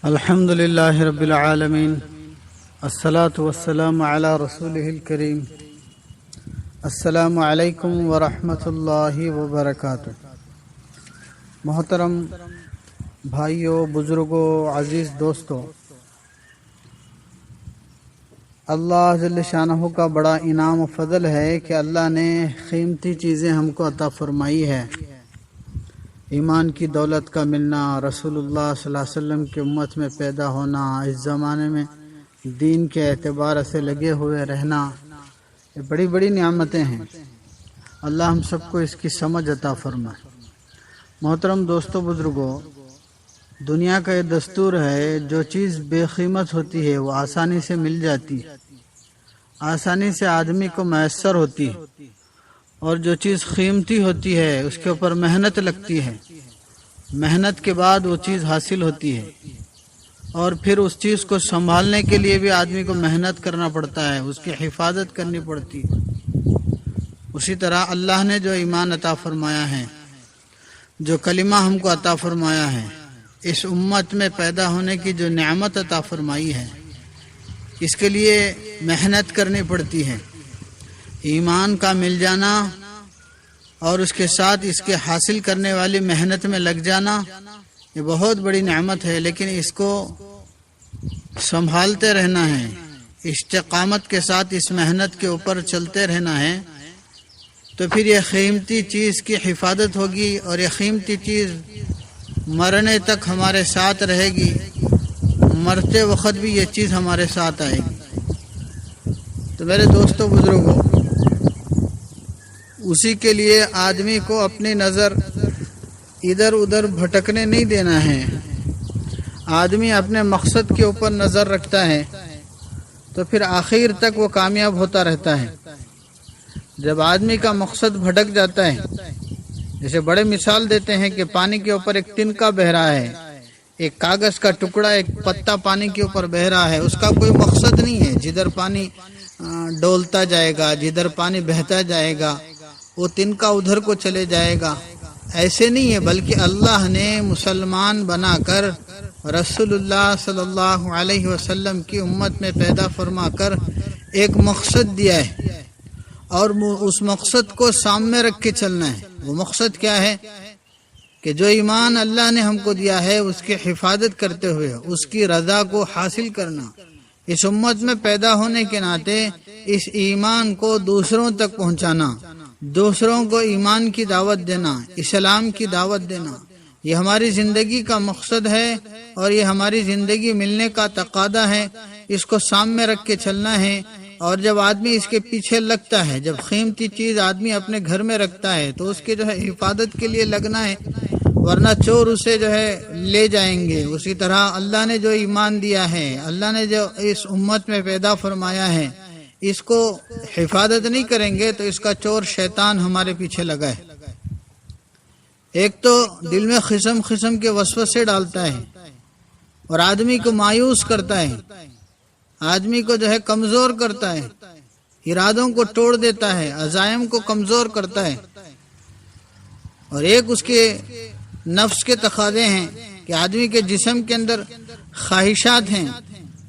الحمد للہ رب العالمین الصلاة والسلام علی رسولہ الکریم السلام علیکم ورحمۃ اللہ وبرکاتہ۔ محترم بھائیوں، بزرگوں، عزیز دوستوں، اللہ جل شانہ کا بڑا انعام و فضل ہے کہ اللہ نے قیمتی چیزیں ہم کو عطا فرمائی ہے۔ ایمان کی دولت کا ملنا، رسول اللہ صلی اللہ علیہ وسلم کی امت میں پیدا ہونا، اس زمانے میں دین کے اعتبار سے لگے ہوئے رہنا، یہ بڑی بڑی نعمتیں ہیں۔ اللہ ہم سب کو اس کی سمجھ عطا فرمائے۔ محترم دوستوں، بزرگوں، دنیا کا یہ دستور ہے، جو چیز بے قیمت ہوتی ہے وہ آسانی سے مل جاتی ہے، آسانی سے آدمی کو میسر ہوتی ہے، اور جو چیز قیمتی ہوتی ہے اس کے اوپر محنت لگتی ہے، محنت کے بعد وہ چیز حاصل ہوتی ہے، اور پھر اس چیز کو سنبھالنے کے لیے بھی آدمی کو محنت کرنا پڑتا ہے، اس کی حفاظت کرنی پڑتی ہے۔ اسی طرح اللہ نے جو ایمان عطا فرمایا ہے، جو کلمہ ہم کو عطا فرمایا ہے، اس امت میں پیدا ہونے کی جو نعمت عطا فرمائی ہے، اس کے لیے محنت کرنی پڑتی ہے۔ ایمان کا مل جانا اور اس کے ساتھ اس کے حاصل کرنے والی محنت میں لگ جانا، یہ بہت بڑی نعمت ہے، لیکن اس کو سنبھالتے رہنا ہے، استقامت کے ساتھ اس محنت کے اوپر چلتے رہنا ہے، تو پھر یہ قیمتی چیز کی حفاظت ہوگی، اور یہ قیمتی چیز مرنے تک ہمارے ساتھ رہے گی، مرتے وقت بھی یہ چیز ہمارے ساتھ آئے گی۔ تو میرے دوستوں، بزرگوں، اسی کے لیے آدمی کو اپنی نظر ادھر ادھر بھٹکنے نہیں دینا ہے۔ آدمی اپنے مقصد کے اوپر نظر رکھتا ہے تو پھر آخر تک وہ کامیاب ہوتا رہتا ہے۔ جب آدمی کا مقصد بھٹک جاتا ہے، جیسے بڑے مثال دیتے ہیں کہ پانی کے اوپر ایک تنکا بہہ رہا ہے، ایک کاغذ کا ٹکڑا، ایک پتا پانی کے اوپر بہہ رہا ہے، اس کا کوئی مقصد نہیں ہے، جدھر پانی ڈولتا جائے گا، جدھر پانی بہتا جائے گا، وہ تنکا ادھر کو چلے جائے گا، ایسے نہیں ہے، بلکہ اللہ نے مسلمان بنا کر رسول اللہ صلی اللہ علیہ وسلم کی امت میں پیدا فرما کر ایک مقصد دیا ہے، اور اس مقصد کو سامنے رکھ کے چلنا ہے۔ وہ مقصد کیا ہے؟ کہ جو ایمان اللہ نے ہم کو دیا ہے اس کی حفاظت کرتے ہوئے اس کی رضا کو حاصل کرنا، اس امت میں پیدا ہونے کے ناطے اس ایمان کو دوسروں تک پہنچانا، دوسروں کو ایمان کی دعوت دینا، اسلام کی دعوت دینا، یہ ہماری زندگی کا مقصد ہے، اور یہ ہماری زندگی ملنے کا تقاضا ہے۔ اس کو سامنے رکھ کے چلنا ہے، اور جب آدمی اس کے پیچھے لگتا ہے، جب قیمتی چیز آدمی اپنے گھر میں رکھتا ہے تو اس کے حفاظت کے لیے لگنا ہے، ورنہ چور اسے لے جائیں گے۔ اسی طرح اللہ نے جو ایمان دیا ہے، اللہ نے جو اس امت میں پیدا فرمایا ہے، اس کو حفاظت نہیں کریں گے تو اس کا چور شیطان ہمارے پیچھے لگا ہے۔ ایک تو دل میں قسم قسم کے وسوسے ڈالتا ہے، اور آدمی کو مایوس کرتا ہے، آدمی کو کمزور کرتا ہے، ارادوں کو توڑ دیتا ہے، عزائم کو کمزور کرتا ہے۔ اور ایک اس کے نفس کے تقاضے ہیں کہ آدمی کے جسم کے اندر خواہشات ہیں،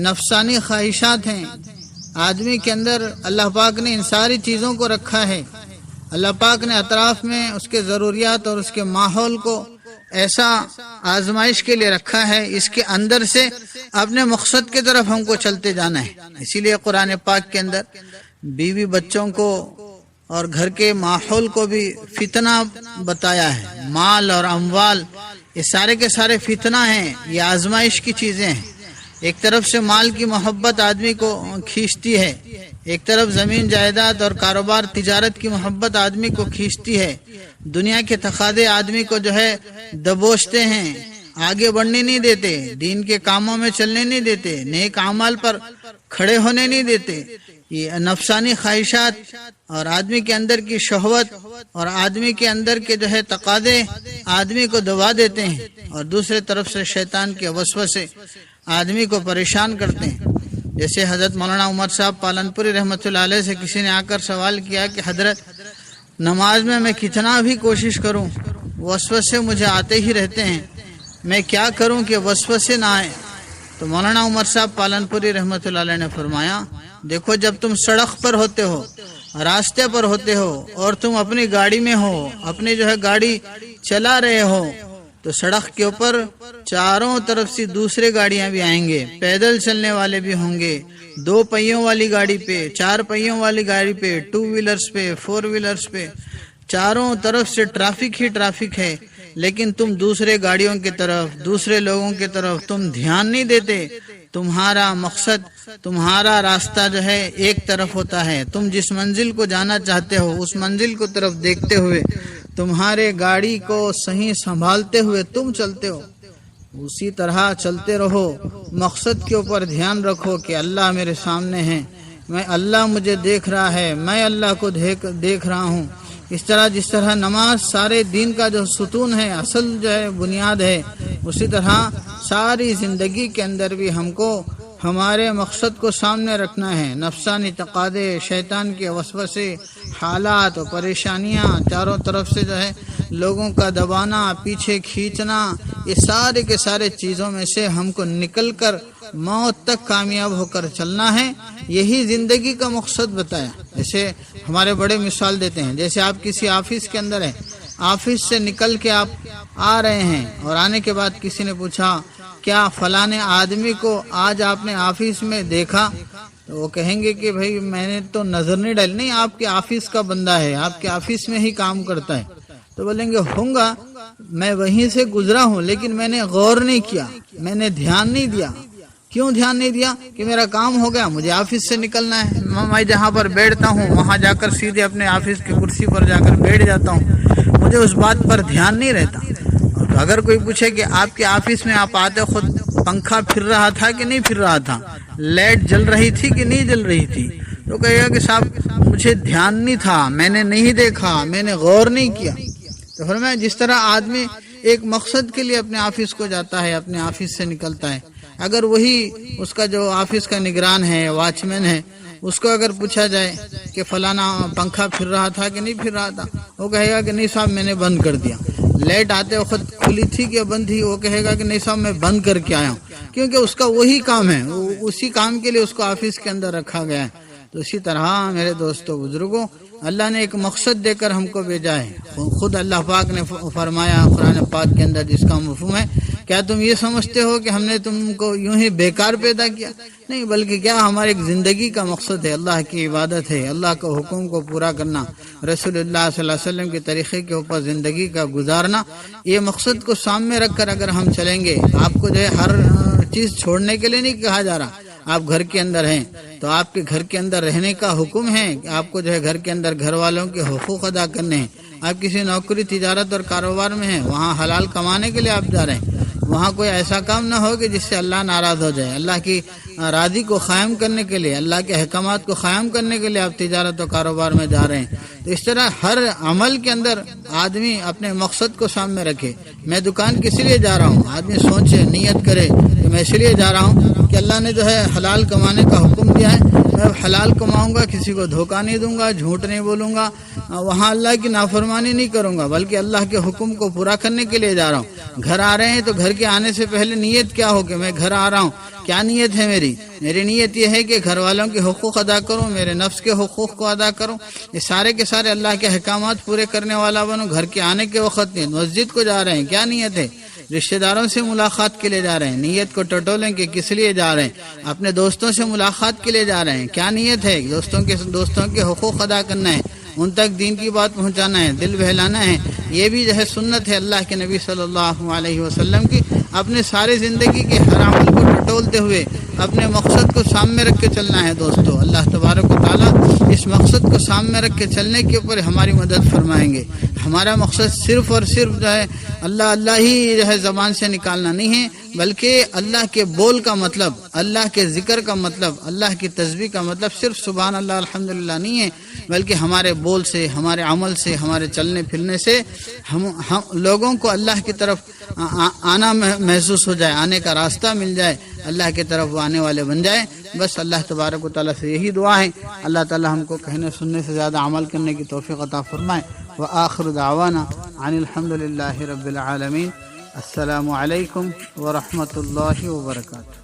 نفسانی خواہشات ہیں، آدمی کے اندر اللہ پاک نے ان ساری چیزوں کو رکھا ہے۔ اللہ پاک نے اطراف میں اس کے ضروریات اور اس کے ماحول کو ایسا آزمائش کے لیے رکھا ہے، اس کے اندر سے اپنے مقصد کی طرف ہم کو چلتے جانا ہے۔ اسی لیے قرآن پاک کے اندر بیوی بچوں کو اور گھر کے ماحول کو بھی فتنہ بتایا ہے۔ مال اور اموال یہ سارے کے سارے فتنہ ہیں، یہ آزمائش کی چیزیں ہیں۔ ایک طرف سے مال کی محبت آدمی کو کھینچتی ہے، ایک طرف زمین جائیداد اور کاروبار تجارت کی محبت آدمی کو کھینچتی ہے، دنیا کے تقاضے آدمی کو دبوچتے ہیں، آگے بڑھنے نہیں دیتے، دین کے کاموں میں چلنے نہیں دیتے، نیک اعمال پر کھڑے ہونے نہیں دیتے۔ یہ نفسانی خواہشات اور آدمی کے اندر کی شہوت اور آدمی کے اندر کے تقاضے آدمی کو دبا دیتے ہیں، اور دوسرے طرف سے شیطان کے وسوسے آدمی کو پریشان کرتے ہیں۔ جیسے حضرت مولانا عمر صاحب پالنپوری رحمۃ اللہ علیہ سے کسی نے آ کر سوال کیا کہ حضرت، نماز میں کتنا بھی کوشش کروں وسوسے مجھے آتے ہی رہتے ہیں، میں کیا کروں کہ وسوسے نہ آئے؟ تو مولانا عمر صاحب پالن پوری رحمۃ اللہ علیہ نے فرمایا، دیکھو جب تم سڑک پر ہوتے ہو، راستے پر ہوتے ہو اور تم اپنی گاڑی میں ہو، اپنی جو ہے گاڑی چلا رہے ہو، تو سڑک کے اوپر چاروں طرف سے دوسرے گاڑیاں بھی آئیں گے، پیدل چلنے والے بھی ہوں گے، 2 پہیوں والی گاڑی پہ، 4 پہیوں والی گاڑی پہ، 2 ویلرز پہ، 4 ویلرز پہ، چاروں طرف سے ٹریفک ہی ٹریفک ہے، لیکن تم دوسرے گاڑیوں کی طرف، دوسرے لوگوں کی طرف تم دھیان نہیں دیتے۔ تمہارا مقصد، تمہارا راستہ جو ہے ایک طرف ہوتا ہے، تم جس منزل کو جانا چاہتے ہو اس منزل کو طرف دیکھتے ہوئے، تمہارے گاڑی کو صحیح سنبھالتے ہوئے تم چلتے ہو، اسی طرح چلتے رہو۔ مقصد کے اوپر دھیان رکھو کہ اللہ میرے سامنے ہے، میں اللہ مجھے دیکھ رہا ہے، میں اللہ کو دیکھ رہا ہوں۔ اس طرح جس طرح نماز سارے دین کا جو ستون ہے، اصل جو ہے بنیاد ہے، اسی طرح ساری زندگی کے اندر بھی ہم کو ہمارے مقصد کو سامنے رکھنا ہے۔ نفسانی تقاضے، شیطان کے وسوسے، حالات و پریشانیاں، چاروں طرف سے جو ہے لوگوں کا دبانا، پیچھے کھینچنا، یہ سارے کے سارے چیزوں میں سے ہم کو نکل کر موت تک کامیاب ہو کر چلنا ہے۔ یہی زندگی کا مقصد بتایا۔ جیسے ہمارے بڑے مثال دیتے ہیں، جیسے آپ کسی آفس کے اندر ہیں، آفس سے نکل کے آپ آ رہے ہیں اور آنے کے بعد کسی نے پوچھا کیا فلاں آدمی کو آج آپ نے آفس میں دیکھا؟ تو وہ کہیں گے کہ بھائی میں نے تو نظر نہیں ڈالی، نہیں آپ کے آفس کا بندہ ہے، آپ کے آفس میں ہی کام کرتا ہے۔ تو بولیں گے ہوں گا، میں وہیں سے گزرا ہوں لیکن میں نے غور نہیں کیا، میں نے دھیان نہیں دیا۔ کیوں دھیان نہیں دیا؟ کہ میرا کام ہو گیا، مجھے آفس سے نکلنا ہے، میں جہاں پر بیٹھتا ہوں وہاں جا کر سیدھے اپنے آفس کی کرسی پر جا کر بیٹھ جاتا ہوں، مجھے اس بات پر دھیان نہیں رہتا۔ تو اگر کوئی پوچھے کہ آپ کے آفس میں آپ آتے خود پنکھا پھر رہا تھا کہ نہیں پھر رہا تھا، لائٹ جل رہی تھی کہ نہیں جل رہی تھی، تو کہے گا کہ صاحب مجھے دھیان نہیں تھا، میں نے نہیں دیکھا، میں نے غور نہیں کیا۔ تو فرمایا جس طرح آدمی ایک مقصد کے لیے اپنے آفس کو جاتا ہے، اپنے آفس سے نکلتا ہے، اگر وہی اس کا جو آفس کا نگران ہے، واچ مین ہے، اس کو اگر پوچھا جائے کہ فلانا پنکھا پھر رہا تھا کہ نہیں پھر رہا تھا، وہ کہے گا کہ نہیں صاحب میں نے بند کر دیا۔ لائٹ آتے وقت کھلی تھی کہ بند تھی، وہ کہے گا کہ نہیں صاحب میں بند کر کے آیا ہوں، کیونکہ اس کا وہی کام ہے، اسی کام کے لیے اس کو آفس کے اندر رکھا گیا ہے۔ تو اسی طرح میرے دوستو بزرگوں، اللہ نے ایک مقصد دے کر ہم کو بھیجا ہے۔ خود اللہ پاک نے فرمایا قرآن پاک کے اندر، جس کا مفہوم ہے، کیا تم یہ سمجھتے ہو کہ ہم نے تم کو یوں ہی بیکار پیدا کیا؟ نہیں، بلکہ کیا ہماری ایک زندگی کا مقصد ہے، اللہ کی عبادت ہے، اللہ کے حکم کو پورا کرنا، رسول اللہ صلی اللہ علیہ وسلم کے طریقے کے اوپر زندگی کا گزارنا۔ یہ مقصد کو سامنے رکھ کر اگر ہم چلیں گے، آپ کو جو ہے ہر چیز چھوڑنے کے لیے نہیں کہا جا رہا۔ آپ گھر کے اندر ہیں تو آپ کے گھر کے اندر رہنے کا حکم ہے کہ آپ کو جو ہے گھر کے اندر گھر والوں کے حقوق ادا کرنے ہیں۔ آپ کسی نوکری، تجارت اور کاروبار میں ہیں، وہاں حلال کمانے کے لیے آپ جا رہے ہیں، وہاں کوئی ایسا کام نہ ہو کہ جس سے اللہ ناراض ہو جائے۔ اللہ کی راضی کو قائم کرنے کے لیے، اللہ کے احکامات کو قائم کرنے کے لیے آپ تجارت و کاروبار میں جا رہے ہیں۔ تو اس طرح ہر عمل کے اندر آدمی اپنے مقصد کو سامنے رکھے۔ میں دکان کس لیے جا رہا ہوں، آدمی سوچے، نیت کرے کہ میں اس لیے جا رہا ہوں کہ اللہ نے جو ہے حلال کمانے کا حکم دیا ہے، میں حلال کماؤں گا، کسی کو دھوکہ نہیں دوں گا، جھوٹ نہیں بولوں گا، وہاں اللہ کی نافرمانی نہیں کروں گا، بلکہ اللہ کے حکم کو پورا کرنے کے لیے جا رہا ہوں۔ گھر آ رہے ہیں تو گھر کے آنے سے پہلے نیت کیا ہو کہ میں گھر آ رہا ہوں، کیا نیت ہے میری نیت یہ ہے کہ گھر والوں کے حقوق ادا کروں، میرے نفس کے حقوق کو ادا کروں، یہ سارے کے سارے اللہ کے احکامات پورے کرنے والا بنوں۔ گھر کے آنے کے وقت نہیں، مسجد کو جا رہے ہیں، کیا نیت ہے؟ رشتہ داروں سے ملاقات کے لیے جا رہے ہیں، نیت کو ٹٹولیں کہ کس لیے جا رہے ہیں؟ اپنے دوستوں سے ملاقات کے لیے جا رہے ہیں، کیا نیت ہے؟ دوستوں کے حقوق ادا کرنا ہے، ان تک دین کی بات پہنچانا ہے، دل بہلانا ہے۔ یہ بھی جو ہے سنت ہے اللہ کے نبی صلی اللہ علیہ وسلم کی۔ اپنے سارے زندگی کے ہر عمل کو ٹٹولتے ہوئے اپنے مقصد کو سامنے رکھ کے چلنا ہے۔ دوستو، اللہ تبارک و تعالیٰ اس مقصد کو سامنے رکھ کے چلنے کے اوپر ہماری مدد فرمائیں گے۔ ہمارا مقصد صرف اور صرف جو ہے اللہ اللہ ہی جو ہے زبان سے نکالنا نہیں ہے، بلکہ اللہ کے بول کا مطلب، اللہ کے ذکر کا مطلب، اللہ کی تسبیح کا مطلب صرف سبحان اللہ الحمدللہ نہیں ہے، بلکہ ہمارے بول سے، ہمارے عمل سے، ہمارے چلنے پھرنے سے ہم لوگوں کو اللہ کی طرف آنا محسوس ہو جائے، آنے کا راستہ مل جائے، اللہ کی طرف وہ آنے والے بن جائے۔ بس اللہ تبارک و تعالیٰ سے یہی دعا ہے، اللہ تعالیٰ ہم کو کہنے سننے سے زیادہ عمل کرنے کی توفیق عطا فرمائے۔ وآخر دعوانا عن الحمدللہ رب العالمین۔ السلام علیکم ورحمۃ اللہ وبرکاتہ۔